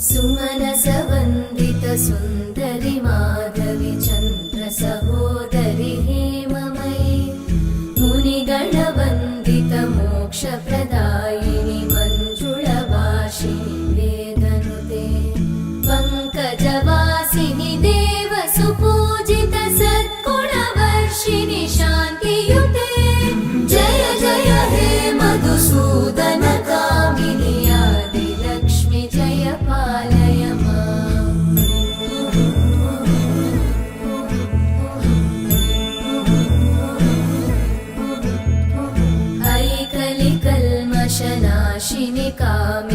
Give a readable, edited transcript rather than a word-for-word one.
सुमनसवन्दित सुन्दरि माधवि चन्द्र सहोदरि हेममयि मुनिगणवन्दित मोक्षप्रदायिनि मञ्जुळभाषिणि वेदनुते पङ्कजवासिनि देवसुपूजित सद्गुणवर्षिणि शान्तियुते जय जय हे मधुसूदन कामिनि आदिलक्ष्मि जय पालय माम्। ऐकलिकल्मषनाशिनि कामि